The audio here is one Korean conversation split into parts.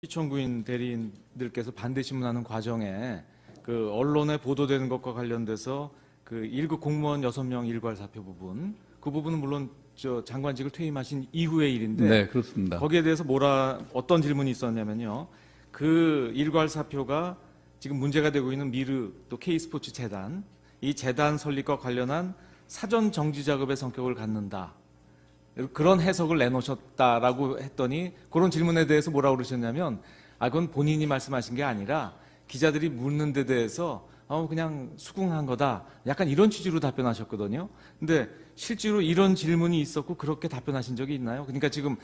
시청구인 대리인들께서 반대 신문하는 과정에 그 언론에 보도되는 것과 관련돼서 그 1급 공무원 6명 일괄 사표 부분, 그 부분은 물론 저 장관직을 퇴임하신 이후의 일인데, 네, 그렇습니다. 거기에 대해서 어떤 질문이 있었냐면요. 그 일괄 사표가 지금 문제가 되고 있는 미르 또 K스포츠 재단, 이 재단 설립과 관련한 사전 정지 작업의 성격을 갖는다. 그런 해석을 내놓으셨다라고 했더니, 그런 질문에 대해서 뭐라고 그러셨냐면, 그건 본인이 말씀하신 게 아니라 기자들이 묻는 데 대해서 그냥 수긍한 거다, 약간 이런 취지로 답변하셨거든요. 근데 실제로 이런 질문이 있었고 그렇게 답변하신 적이 있나요? 그러니까 지금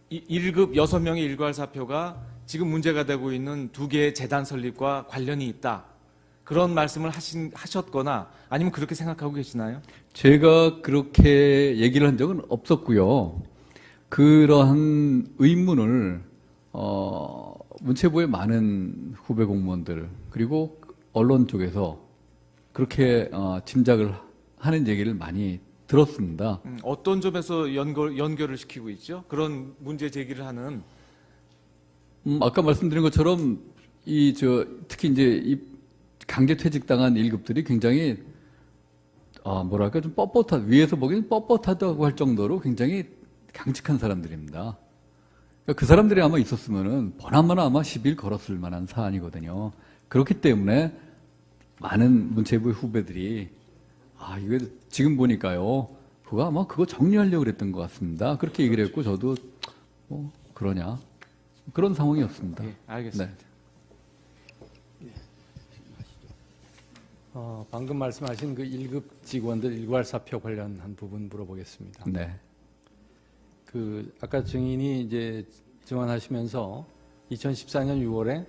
1급 6명의 일괄 사표가 지금 문제가 되고 있는 두 개의 재단 설립과 관련이 있다, 그런 말씀을 하셨거나 아니면 그렇게 생각하고 계시나요? 제가 그렇게 얘기를 한 적은 없었고요. 그러한 의문을 문체부의 많은 후배 공무원들 그리고 언론 쪽에서 그렇게 짐작을 하는 얘기를 많이 들었습니다. 어떤 점에서 연결을 시키고 있죠? 그런 문제 제기를 하는. 아까 말씀드린 것처럼 특히 이제 이 강제퇴직당한 1급들이 굉장히 뭐랄까 좀 위에서 보기엔 뻣뻣하다고 할 정도로 굉장히 강직한 사람들입니다. 그러니까 그 사람들이 아마 있었으면은 보나마나 아마 시비를 걸었을 만한 사안이거든요. 그렇기 때문에 많은 문체부의 후배들이 이게 지금 보니까요, 그거 정리하려고 그랬던 것 같습니다. 그렇게 얘기를 했고, 저도 그러냐, 그런 상황이었습니다. 네, 알겠습니다. 네. 방금 말씀하신 그 1급 직원들 일괄 사표 관련한 부분 물어보겠습니다. 네. 아까 증인이 이제 증언하시면서 2014년 6월에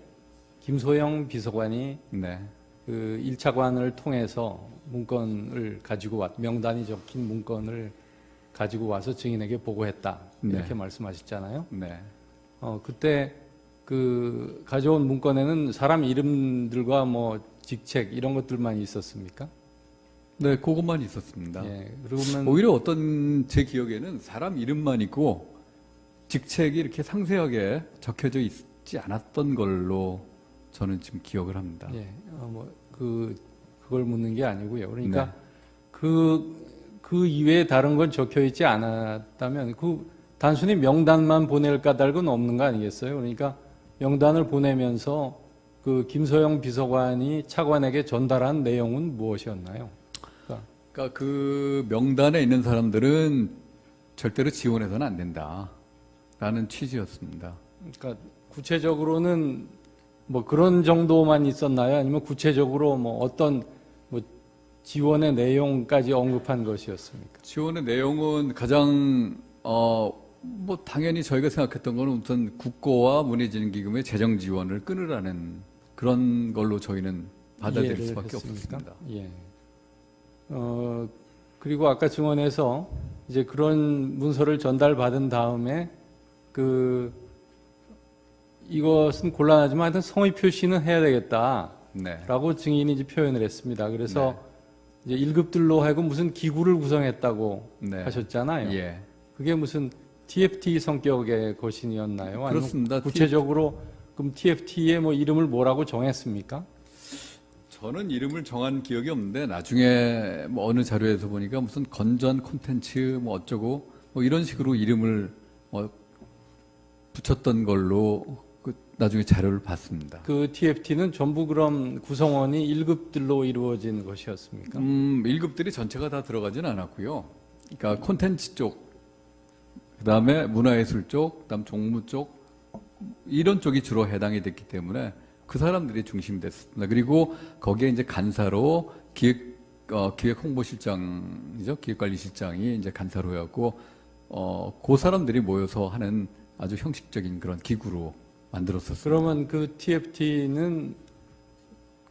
김소영 비서관이 네. 그 1차관을 통해서 문건을 가지고 명단이 적힌 문건을 가지고 와서 증인에게 보고했다, 이렇게 네. 말씀하셨잖아요. 네. 그때 그 가져온 문건에는 사람 이름들과 뭐 직책 이런 것들만 있었습니까? 네, 그것만 있었습니다. 예, 그러면 오히려 제 기억에는 사람 이름만 있고 직책이 이렇게 상세하게 적혀져 있지 않았던 걸로 저는 지금 기억을 합니다. 예, 그걸 묻는 게 아니고요. 그러니까 네. 그 이외에 다른 건 적혀 있지 않았다면 단순히 명단만 보낼 까닭은 없는 거 아니겠어요? 그러니까 명단을 보내면서 그 김소영 비서관이 차관에게 전달한 내용은 무엇이었나요? 그러니까 그 명단에 있는 사람들은 절대로 지원해서는 안 된다라는 취지였습니다. 그러니까 구체적으로는 뭐 그런 정도만 있었나요? 아니면 구체적으로 뭐 어떤 뭐 지원의 내용까지 언급한 것이었습니까? 지원의 내용은 가장 당연히 저희가 생각했던 거는 우선 국고와 문해진기금의 재정 지원을 끊으라는 그런 걸로 저희는 받아들일 수밖에 했습니까? 없었습니다. 예. 그리고 아까 증언에서 이제 그런 문서를 전달받은 다음에 이것은 곤란하지만 하여튼 성의 표시는 해야 되겠다라고 네. 증인이 이제 표현을 했습니다. 그래서 이제 1급들로 하여금 무슨 기구를 구성했다고 네. 하셨잖아요. 예. 그게 무슨 TFT 성격의 것이었나요? 아니면 그렇습니다. 구체적으로 그럼 TFT의 뭐 이름을 뭐라고 정했습니까? 저는 이름을 정한 기억이 없는데 나중에 뭐 어느 자료에서 보니까 무슨 건전 콘텐츠 뭐 어쩌고 뭐 이런 식으로 이름을 붙였던 걸로 나중에 자료를 봤습니다. 그 TFT는 전부 그럼 구성원이 1급들로 이루어진 것이었습니까? 1급들이 전체가 다 들어가진 않았고요. 그러니까 콘텐츠 쪽, 그다음에 문화예술 쪽, 그다음 종무 쪽, 이런 쪽이 주로 해당이 됐기 때문에 그 사람들이 중심이 됐습니다. 그리고 거기에 이제 간사로 기획 홍보실장이죠. 기획관리실장이 이제 간사로 해갖고, 그 사람들이 모여서 하는 아주 형식적인 그런 기구로 만들었었습니다. 그러면 그 TFT는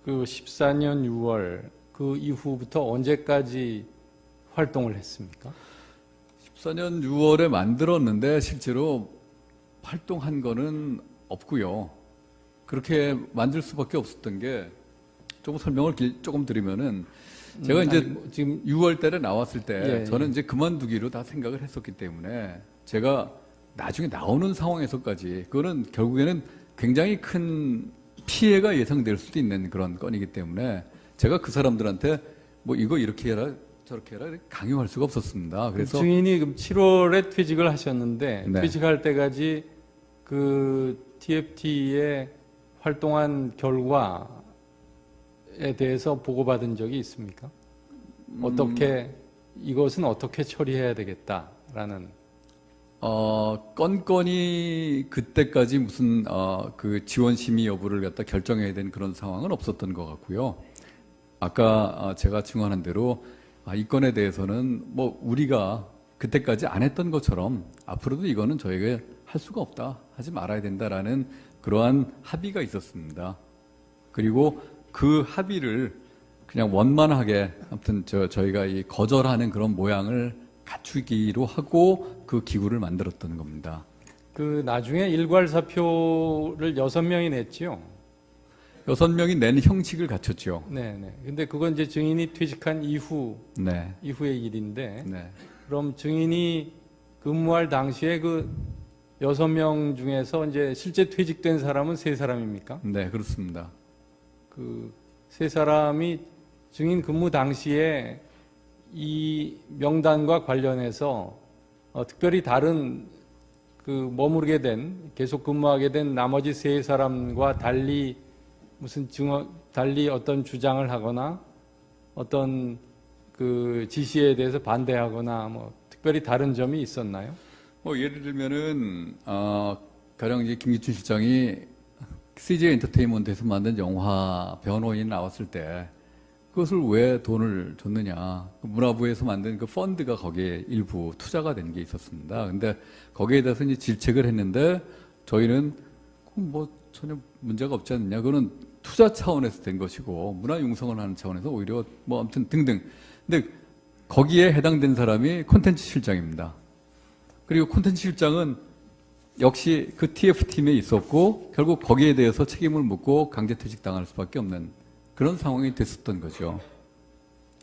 그 14년 6월 그 이후부터 언제까지 활동을 했습니까? 14년 6월에 만들었는데 실제로 활동한 거는 없고요. 그렇게 만들 수밖에 없었던 게, 조금 설명을 조금 드리면은, 제가 이제 지금 6월 달에 나왔을 때 예, 저는 이제 그만두기로 다 생각을 했었기 때문에 제가 나중에 나오는 상황에서까지 그거는 결국에는 굉장히 큰 피해가 예상될 수도 있는 그런 건이기 때문에 제가 그 사람들한테 뭐 이거 이렇게 해라 저렇게 해라 강요할 수가 없었습니다. 그래서 증인이 그럼 7월에 퇴직을 하셨는데 네. 퇴직할 때까지 그 TFT에 활동한 결과에 대해서 보고받은 적이 있습니까? 어떻게 이것은 어떻게 처리해야 되겠다라는 건건이 그때까지 무슨 그 지원 심의 여부를 갖다 결정해야 되는 그런 상황은 없었던 것 같고요. 아까 제가 증언한 대로 이 건에 대해서는 뭐 우리가 그때까지 안 했던 것처럼 앞으로도 이거는 저희가 할 수가 없다, 하지 말아야 된다라는 그러한 합의가 있었습니다. 그리고 그 합의를 그냥 원만하게 아무튼 저희가 이 거절하는 그런 모양을 갖추기로 하고 그 기구를 만들었던 겁니다. 그 나중에 일괄 사표를 6명이 냈죠. 6명이 낸 형식을 갖췄죠. 네네. 근데 그건 이제 증인이 퇴직한 네. 이후의 일인데, 네. 그럼 증인이 근무할 당시에 그 6명 중에서 이제 실제 퇴직된 사람은 3사람입니까? 네, 그렇습니다. 그 3사람이 증인 근무 당시에 이 명단과 관련해서 특별히 다른 그 머무르게 된, 계속 근무하게 된 나머지 3사람과 달리 무슨 달리 어떤 주장을 하거나 어떤 그 지시에 대해서 반대하거나 뭐 특별히 다른 점이 있었나요? 뭐 예를 들면은 가령 이제 김기춘 실장이 CJ 엔터테인먼트에서 만든 영화 변호인 나왔을 때 그것을 왜 돈을 줬느냐? 문화부에서 만든 그 펀드가 거기에 일부 투자가 된 게 있었습니다. 근데 거기에 대해서 이제 질책을 했는데 저희는 뭐 전혀 문제가 없지 않느냐? 그거는 투자 차원에서 된 것이고 문화 융성을 하는 차원에서 오히려 뭐 아무튼 등등. 근데 거기에 해당된 사람이 콘텐츠 실장입니다. 그리고 콘텐츠 실장은 역시 그 TF팀에 있었고 결국 거기에 대해서 책임을 묻고 강제퇴직 당할 수밖에 없는 그런 상황이 됐었던 거죠.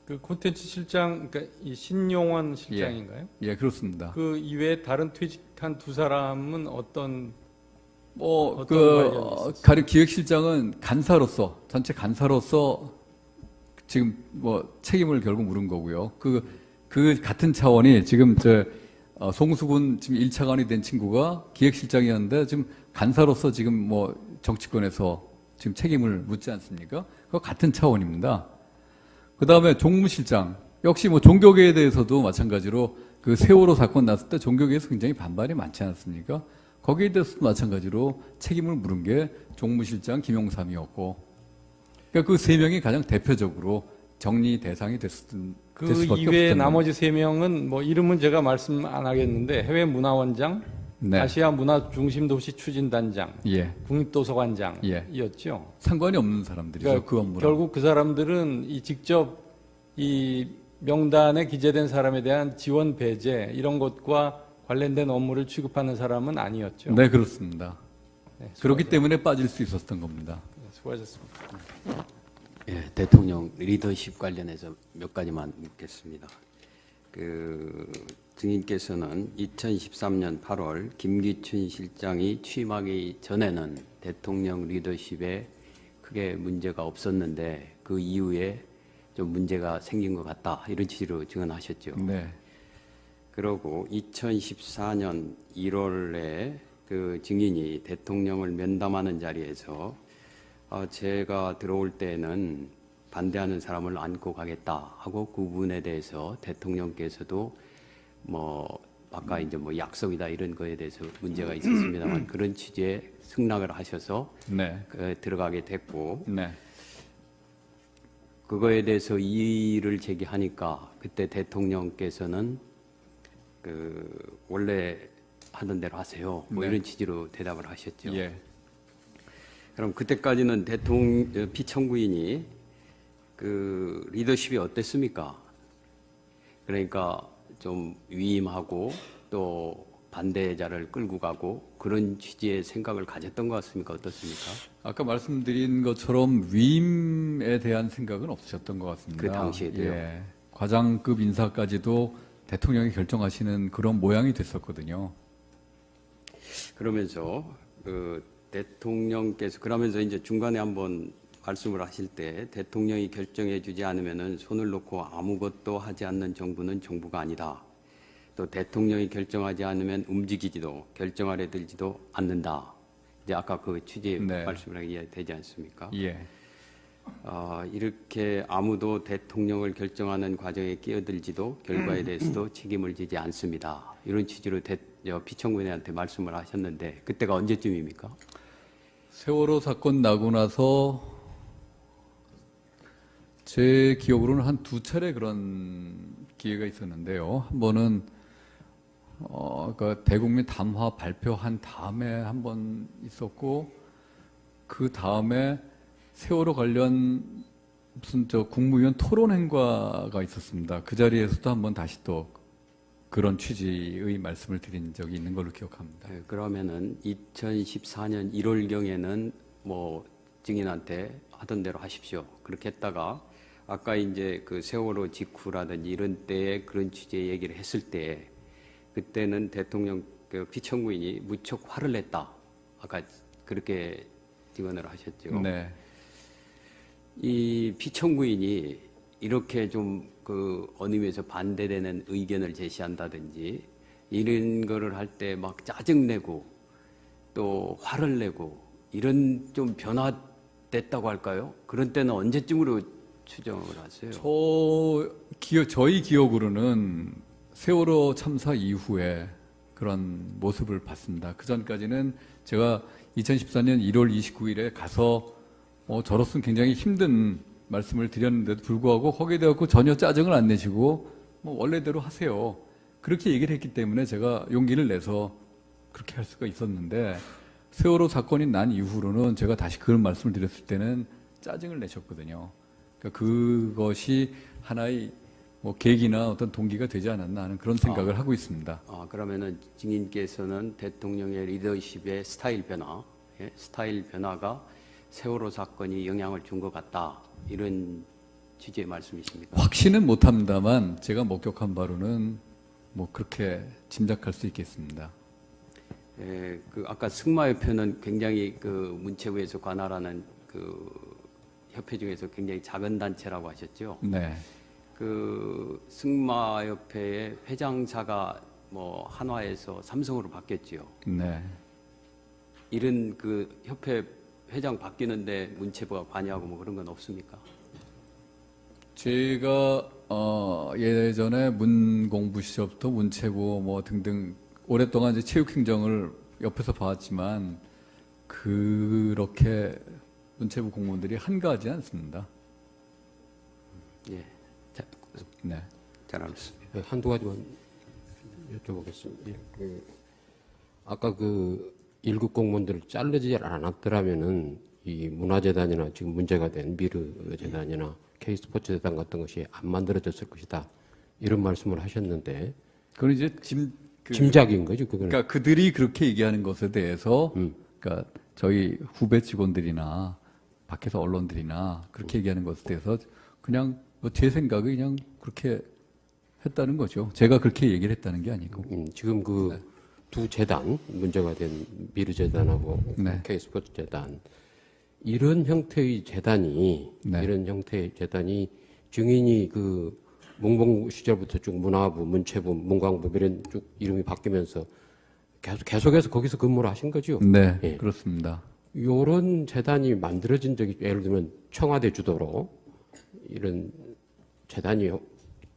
그 콘텐츠 실장, 그러니까 이 신용원 실장인가요? 예, 그렇습니다. 그 이외에 다른 퇴직한 2사람은 어떤 뭐, 어떤 관련이 있었어요? 가령 기획실장은 간사로서, 전체 간사로서 지금 뭐 책임을 결국 물은 거고요. 그 같은 차원이 지금 송수근 지금 1차관이 된 친구가 기획실장이었는데 지금 간사로서 지금 뭐 정치권에서 지금 책임을 묻지 않습니까? 그거 같은 차원입니다. 그 다음에 종무실장. 역시 뭐 종교계에 대해서도 마찬가지로 그 세월호 사건 났을 때 종교계에서 굉장히 반발이 많지 않았습니까? 거기에 대해서도 마찬가지로 책임을 물은 게 종무실장 김용삼이었고, 그러니까 그 3명이 가장 대표적으로 정리 대상이 될 그 수밖에 이외에 없었던 나머지 3명은 뭐 이름은 제가 말씀 안 하겠는데 해외 문화원장, 네. 아시아 문화 중심 도시 추진단장, 예, 국립도서관장이었죠. 상관이 없는 사람들이죠. 그러니까 그 업무랑. 결국 그 사람들은 직접 이 명단에 기재된 사람에 대한 지원 배제 이런 것과 관련된 업무를 취급하는 사람은 아니었죠. 네, 그렇습니다. 네, 그렇기 때문에 빠질 수 있었던 겁니다. 수고하셨습니다. 예, 대통령 리더십 관련해서 몇 가지만 묻겠습니다. 그 증인께서는 2013년 8월 김기춘 실장이 취임하기 전에는 대통령 리더십에 크게 문제가 없었는데 그 이후에 좀 문제가 생긴 것 같다 이런 취지로 증언하셨죠. 네. 그러고 2014년 1월에 그 증인이 대통령을 면담하는 자리에서 제가 들어올 때는 반대하는 사람을 안고 가겠다 하고 그 부분에 대해서 대통령께서도 뭐 아까 이제 뭐 약속이다 이런 거에 대해서 문제가 있었습니다만 그런 취지의 승낙을 하셔서 네. 들어가게 됐고 네. 그거에 대해서 이의를 제기하니까 그때 대통령께서는 그 원래 하던 대로 하세요. 뭐 네. 이런 취지로 대답을 하셨죠. 예. 그럼 그때까지는 피청구인이 그 리더십이 어땠습니까? 그러니까 좀 위임하고 또 반대자를 끌고 가고 그런 취지의 생각을 가졌던 것 같습니까? 어떻습니까? 아까 말씀드린 것처럼 위임에 대한 생각은 없으셨던 것 같습니다. 그 당시에도요? 예. 과장급 인사까지도 대통령이 결정하시는 그런 모양이 됐었거든요. 그러면서 그 대통령께서 그러면서 이제 중간에 한번 말씀을 하실 때 대통령이 결정해주지 않으면은 손을 놓고 아무것도 하지 않는 정부는 정부가 아니다. 또 대통령이 결정하지 않으면 움직이지도 결정하려 들지도 않는다. 이제 아까 그 취지 네. 말씀을 하게 되지 않습니까? 예. 이렇게 아무도 대통령을 결정하는 과정에 끼어들지도 결과에 대해서도 책임을 지지 않습니다. 이런 취지로 피청구인한테 말씀을 하셨는데 그때가 언제쯤입니까? 세월호 사건 나고 나서 제 기억으로는 한 2차례 그런 기회가 있었는데요. 한 번은 그 대국민 담화 발표한 다음에 한 번 있었고, 그 다음에 세월호 관련 무슨 국무위원 토론 행과가 있었습니다. 그 자리에서도 한 번 다시 또 그런 취지의 말씀을 드린 적이 있는 걸로 기억합니다. 네, 그러면은 2014년 1월경에는 뭐 증인한테 하던 대로 하십시오. 그렇게 했다가 아까 이제 그 세월호 직후라든지 이런 때에 그런 취지의 얘기를 했을 때 그때는 대통령 그 피청구인이 무척 화를 냈다. 아까 그렇게 증언을 하셨죠. 네. 이 피청구인이 이렇게 좀 그 어느 면에서 반대되는 의견을 제시한다든지 이런 거를 할 때 막 짜증내고 또 화를 내고 이런 좀 변화됐다고 할까요? 그런 때는 언제쯤으로 추정을 하세요? 저희 기억으로는 세월호 참사 이후에 그런 모습을 봤습니다. 그 전까지는 제가 2014년 1월 29일에 가서 저로서는 굉장히 힘든 말씀을 드렸는데도 불구하고 거기에 대해서 전혀 짜증을 안 내시고 뭐 원래대로 하세요. 그렇게 얘기를 했기 때문에 제가 용기를 내서 그렇게 할 수가 있었는데 세월호 사건이 난 이후로는 제가 다시 그런 말씀을 드렸을 때는 짜증을 내셨거든요. 그러니까 그것이 하나의 뭐 계기나 어떤 동기가 되지 않았나 하는 그런 생각을 하고 있습니다. 그러면은 증인께서는 대통령의 리더십의 스타일 변화, 스타일 변화가 세월호 사건이 영향을 준 것 같다. 이런 취지의 말씀이십니까? 확신은 못합니다만 제가 목격한 바로는 뭐 그렇게 짐작할 수 있겠습니다. 그 아까 승마협회는 굉장히 그 문체부에서 관할하는 그 협회 중에서 굉장히 작은 단체라고 하셨죠. 네. 그 승마협회의 회장사가 뭐 한화에서 삼성으로 바뀌었지요. 네. 이런 그 협회 회장 바뀌는데 문체부가 관여하고 뭐 그런 건 없습니까? 제가 예전에 문공부 시절부터 문체부 뭐 등등 오랫동안 이제 체육행정을 옆에서 봐왔지만 그렇게 문체부 공무원들이 한가하지 않습니다. 예, 네. 잘 알겠습니다. 네, 한두 가지만 여쭤보겠습니다. 아까 그 1급 공무원들을 자르지 않았더라면은 이 문화재단이나 지금 문제가 된 미르 재단이나 K스포츠 재단 같은 것이 안 만들어졌을 것이다. 이런 말씀을 하셨는데 그건 이제 짐작인 거죠, 그거는. 그러니까 그들이 그렇게 얘기하는 것에 대해서 그러니까 저희 후배 직원들이나 밖에서 언론들이나 그렇게 얘기하는 것에 대해서 그냥 뭐 제 생각이 그냥 그렇게 했다는 거죠. 제가 그렇게 얘기를 했다는 게 아니고. 지금 그 두 재단, 문제가 된 미르 재단하고 네. K스포츠 재단, 이런 형태의 재단이 네. 이런 형태의 재단이 증인이 그 문공부 시절부터 쭉 문화부, 문체부, 문광부 이런 쭉 이름이 바뀌면서 계속해서 거기서 근무를 하신 거죠. 네, 예. 그렇습니다. 이런 재단이 만들어진 적이 예를 들면 청와대 주도로 이런 재단이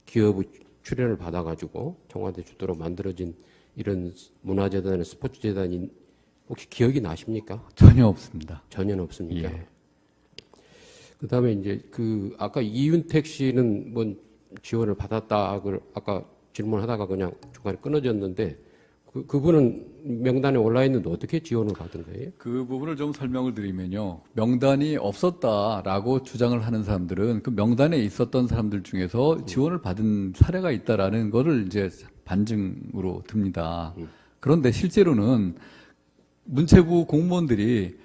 기업의 출연을 받아가지고 청와대 주도로 만들어진 이런 문화재단이나 스포츠재단이 혹시 기억이 나십니까? 전혀 없습니다. 전혀 없습니까? 예. 그다음에 이제 그 아까 이윤택 씨는 뭐 지원을 받았다고 아까 질문하다가 그냥 중간에 끊어졌는데 그분은 명단에 올라 있는데 어떻게 지원을 받은 거예요? 그 부분을 좀 설명을 드리면요. 명단이 없었다라고 주장을 하는 사람들은 그 명단에 있었던 사람들 중에서 지원을 받은 사례가 있다라는 거를 이제 반증으로 듭니다. 그런데 실제로는 문체부 공무원들이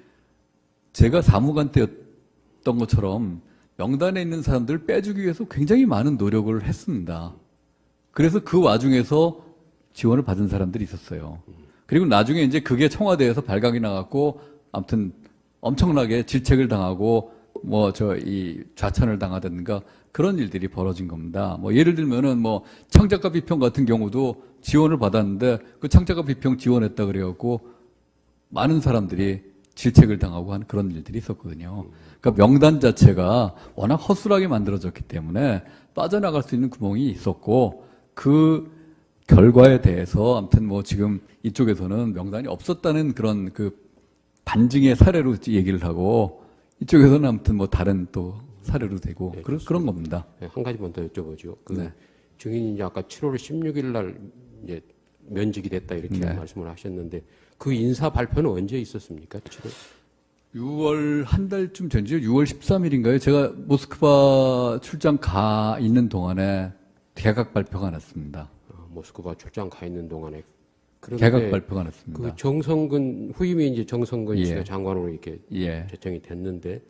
제가 사무관 때였던 것처럼 명단에 있는 사람들을 빼주기 위해서 굉장히 많은 노력을 했습니다. 그래서 그 와중에서 지원을 받은 사람들이 있었어요. 그리고 나중에 이제 그게 청와대에서 발각이 나갔고 아무튼 엄청나게 질책을 당하고 뭐 이 좌천을 당하든가 그런 일들이 벌어진 겁니다. 뭐 예를 들면은 뭐 창작가 비평 같은 경우도 지원을 받았는데 그 창작가 비평 지원했다 그래갖고 많은 사람들이 질책을 당하고 한 그런 일들이 있었거든요. 그러니까 명단 자체가 워낙 허술하게 만들어졌기 때문에 빠져나갈 수 있는 구멍이 있었고 그 결과에 대해서 아무튼 뭐 지금 이쪽에서는 명단이 없었다는 그런 그 반증의 사례로 얘기를 하고 이쪽에서는 아무튼 뭐 다른 또 사례로 되고 네, 그런 겁니다. 네, 한 가지만 더 여쭤보죠. 그 네. 증인이 이제 아까 7월 16일 날 이제 면직이 됐다 이렇게 네. 말씀을 하셨는데 그 인사 발표는 언제 있었습니까? 7월? 6월 한 달쯤 전이죠. 6월 13일인가요? 제가 모스크바 출장 가 있는 동안에 개각 발표가 났습니다. 모스크바 출장 가 있는 동안에 개각 발표가 났습니다. 그 정성근 후임이 이제 정성근 예. 씨가 장관으로 이렇게 예. 제청이 됐는데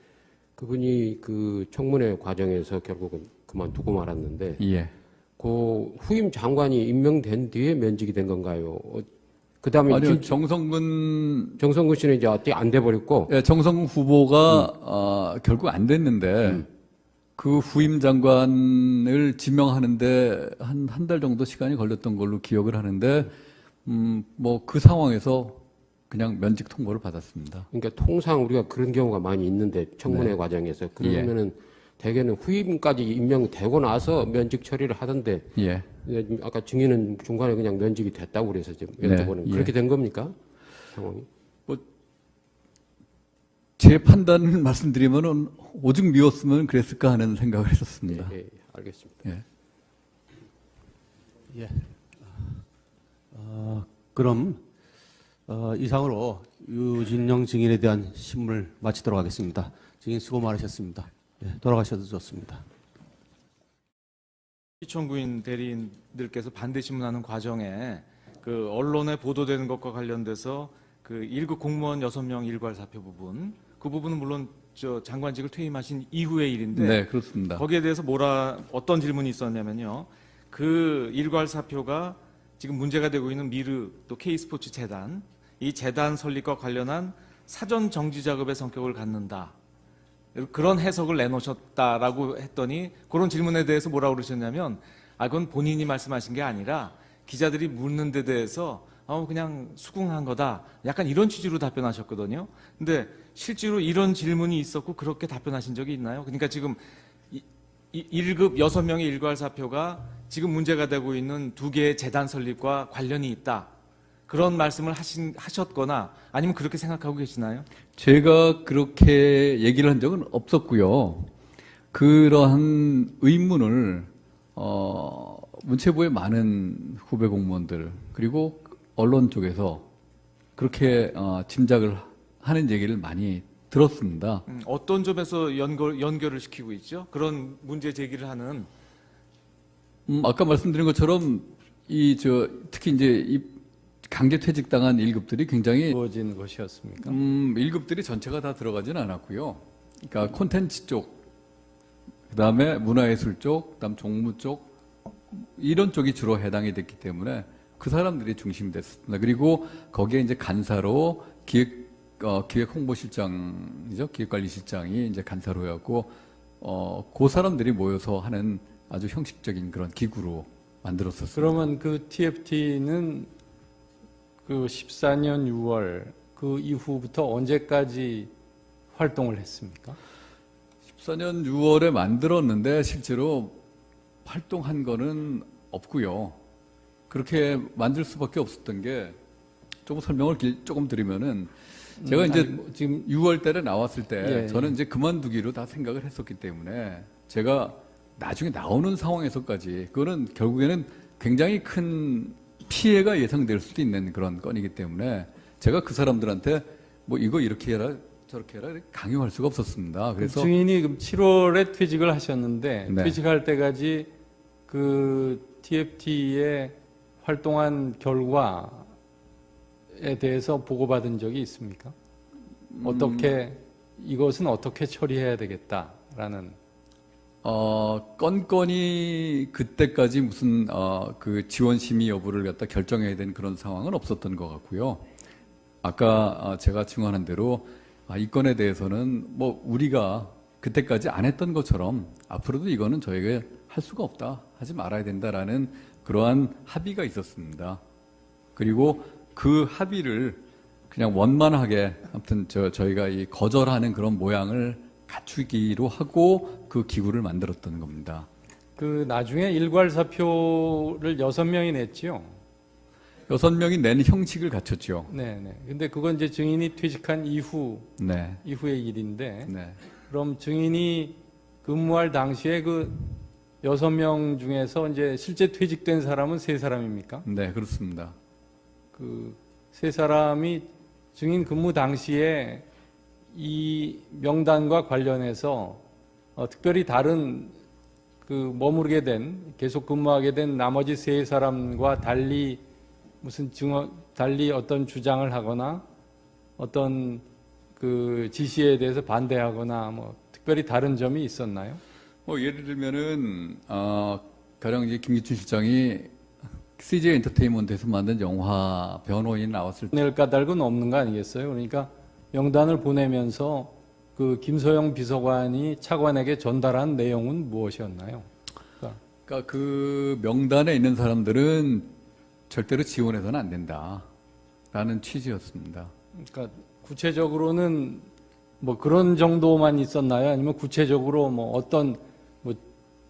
그분이 그 청문회 과정에서 결국은 그만두고 말았는데 예. 그 후임 장관이 임명된 뒤에 면직이 된 건가요? 그다음에 아니요. 정성근 씨는 이제 어떻게 안 돼 버렸고 예, 정성근 후보가 결국 안 됐는데 그 후임 장관을 지명하는데 한 달 정도 시간이 걸렸던 걸로 기억을 하는데 뭐 그 상황에서 그냥 면직 통보를 받았습니다. 그러니까 통상 우리가 그런 경우가 많이 있는데 청문회 네. 과정에서 그러면은 대개는 후임까지 임명되고 나서 면직 처리를 하던데 예. 아까 증인은 중간에 그냥 면직이 됐다고 그래서 지금 여쭤보는 예. 그렇게 된 겁니까? 상황이? 제 판단을 말씀드리면은 오죽 미웠으면 그랬을까 하는 생각을 했었습니다. 예, 알겠습니다. 예. 예. 그럼 이상으로 유진영 증인에 대한 신문을 마치도록 하겠습니다. 증인 수고 많으셨습니다. 예, 돌아가셔도 좋습니다. 시청구인 대리인들께서 반대 신문하는 과정에 그 언론에 보도되는 것과 관련돼서 그 1급 공무원 6명 일괄 사표 부분 그 부분은 물론 저 장관직을 퇴임하신 이후의 일인데 네, 그렇습니다. 거기에 대해서 어떤 질문이 있었냐면요. 그 일괄 사표가 지금 문제가 되고 있는 미르 또 K스포츠 재단 이 재단 설립과 관련한 사전 정지 작업의 성격을 갖는다. 그런 해석을 내놓으셨다라고 했더니 그런 질문에 대해서 뭐라고 그러셨냐면 그건 본인이 말씀하신 게 아니라 기자들이 묻는 데 대해서 그냥 수긍한 거다. 약간 이런 취지로 답변하셨거든요. 근데 실제로 이런 질문이 있었고 그렇게 답변하신 적이 있나요? 그러니까 지금 1급 6명의 일괄 사표가 지금 문제가 되고 있는 2개의 재단 설립과 관련이 있다. 그런 말씀을 하셨거나 아니면 그렇게 생각하고 계시나요? 제가 그렇게 얘기를 한 적은 없었고요. 그러한 의문을 문체부의 많은 후배 공무원들 그리고 언론 쪽에서 그렇게 짐작을 하는 얘기를 많이 들었습니다. 어떤 점에서 연결을 시키고 있죠? 그런 문제 제기를 하는 아까 말씀드린 것처럼 특히 이제 이 강제퇴직당한 1급들이 굉장히 이루어진 것이었습니까? 1급들이 전체가 다 들어가지는 않았고요. 그러니까 콘텐츠 쪽, 그다음에 문화예술 쪽, 그다음 종무 쪽 이런 쪽이 주로 해당이 됐기 때문에 그 사람들이 중심이 됐습니다. 그리고 거기에 이제 간사로 기획홍보실장이죠, 기획관리실장이 이제 간사로 해갖고 그 사람들이 모여서 하는 아주 형식적인 그런 기구로 만들었었습니다. 그러면 그 TFT는 그 14년 6월 그 이후부터 언제까지 활동을 했습니까? 14년 6월에 만들었는데 실제로 활동한 거는 없고요. 그렇게 만들 수밖에 없었던 게 조금 설명을 조금 드리면은 제가 이제 지금 6월 달에 나왔을 때 예, 저는 이제 그만두기로 다 생각을 했었기 때문에 제가 나중에 나오는 상황에서까지 그거는 결국에는 굉장히 큰 피해가 예상될 수도 있는 그런 건이기 때문에 제가 그 사람들한테 뭐 이거 이렇게 해라 저렇게 해라 강요할 수가 없었습니다. 그래서 증인이 그럼 7월에 퇴직을 하셨는데 네. 퇴직할 때까지 그 TFT에 활동한 결과에 대해서 보고받은 적이 있습니까? 어떻게 이것은 어떻게 처리해야 되겠다라는 건건이 그때까지 무슨 그 지원 심의 여부를 갖다 결정해야 되는 그런 상황은 없었던 것 같고요. 아까 제가 증언한 대로 이 건에 대해서는 뭐 우리가 그때까지 안 했던 것처럼 앞으로도 이거는 저희가 할 수가 없다, 하지 말아야 된다라는 그러한 합의가 있었습니다. 그리고 그 합의를 그냥 원만하게 아무튼 저희가 이 거절하는 그런 모양을 갖추기로 하고 그 기구를 만들었던 겁니다. 그 나중에 일괄사표를 6명이 냈지요. 6명이 낸 형식을 갖췄죠. 네네. 근데 그건 이제 증인이 퇴직한 네. 이후의 일인데, 네. 그럼 증인이 근무할 당시에 그 6명 중에서 이제 실제 퇴직된 사람은 3사람입니까? 네, 그렇습니다. 그 3사람이 증인 근무 당시에 이 명단과 관련해서 특별히 다른 그 머무르게 된, 계속 근무하게 된 나머지 3사람과 달리 달리 어떤 주장을 하거나 어떤 그 지시에 대해서 반대하거나 뭐 특별히 다른 점이 있었나요? 뭐 예를 들면은 가령 이제 김기춘 실장이 CJ 엔터테인먼트에서 만든 영화 변호인 나왔을 때 보낼 까닭은 없는 거 아니겠어요? 그러니까 명단을 보내면서 그 김소영 비서관이 차관에게 전달한 내용은 무엇이었나요? 그러니까 그 명단에 있는 사람들은 절대로 지원해서는 안 된다라는 취지였습니다. 그러니까 구체적으로는 뭐 그런 정도만 있었나요? 아니면 구체적으로 뭐 어떤 뭐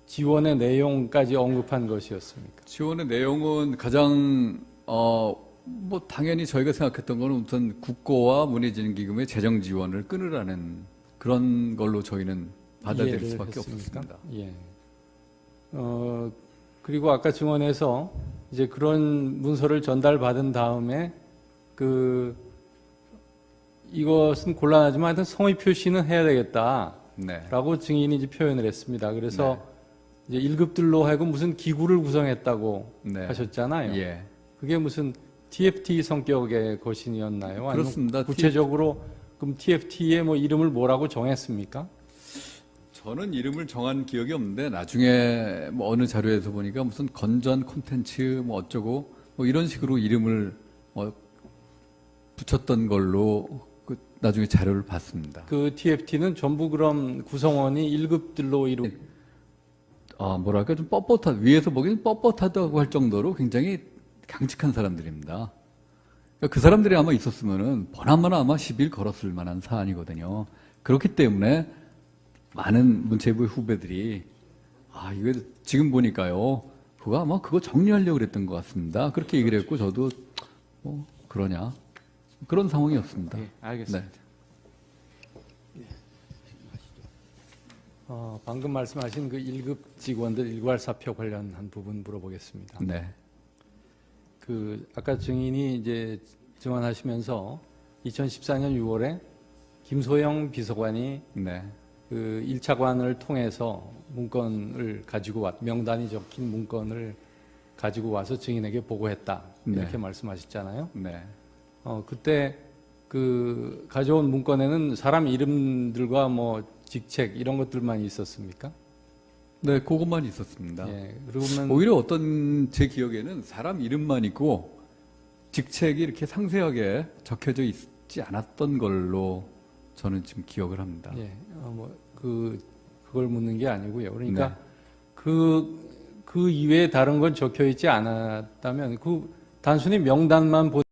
지원의 내용까지 언급한 것이었습니까? 지원의 내용은 가장 뭐 당연히 저희가 생각했던 거는 우선 국고와 문해진기금의 재정 지원을 끊으라는 그런 걸로 저희는 받아들일 이해를 수밖에 했습니까? 없었습니다. 예. 그리고 아까 증언에서 이제 그런 문서를 전달받은 다음에 이것은 곤란하지만 하여튼 성의 표시는 해야 되겠다라고 네. 증인이 이제 표현을 했습니다. 그래서 이제 1급들로 하여금 무슨 기구를 구성했다고 네. 하셨잖아요. 예. 그게 무슨 TFT 성격의 것이었나요? 아니면 그렇습니다. 구체적으로 그럼 TFT의 뭐 이름을 뭐라고 정했습니까? 저는 이름을 정한 기억이 없는데 나중에 뭐 어느 자료에서 보니까 무슨 건전 콘텐츠 뭐 어쩌고 뭐 이런 식으로 이름을 붙였던 걸로 그 나중에 자료를 봤습니다. 그 TFT는 전부 그럼 구성원이 1급들로 이루 뭐랄까 좀 위에서 보기엔 뻣뻣하다고 할 정도로 굉장히 강직한 사람들입니다. 그러니까 그 사람들이 아마 있었으면은 보나마나 아마 시비를 걸었을 만한 사안이거든요. 그렇기 때문에 많은 문체부의 후배들이 이거 지금 보니까요, 그거 아마 그거 정리하려고 그랬던 것 같습니다. 그렇게 얘기를 했고 저도 뭐 그러냐 그런 상황이었습니다. 네, 알겠습니다. 방금 말씀하신 그 1급 직원들 일괄사표 관련한 부분 물어보겠습니다. 네. 그 아까 증인이 이제 증언하시면서 2014년 6월에 김소영 비서관이 네. 그 1차관을 통해서 문건을 가지고 명단이 적힌 문건을 가지고 와서 증인에게 보고했다. 이렇게 네. 말씀하셨잖아요. 네. 그때 그 가져온 문건에는 사람 이름들과 뭐 직책 이런 것들만 있었습니까? 네, 그것만 있었습니다. 예. 그러면 오히려 어떤 제 기억에는 사람 이름만 있고 직책이 이렇게 상세하게 적혀져 있지 않았던 걸로 저는 지금 기억을 합니다. 예. 그걸 묻는 게 아니고요. 그러니까 네. 그 이외에 다른 건 적혀 있지 않았다면 그 단순히 명단만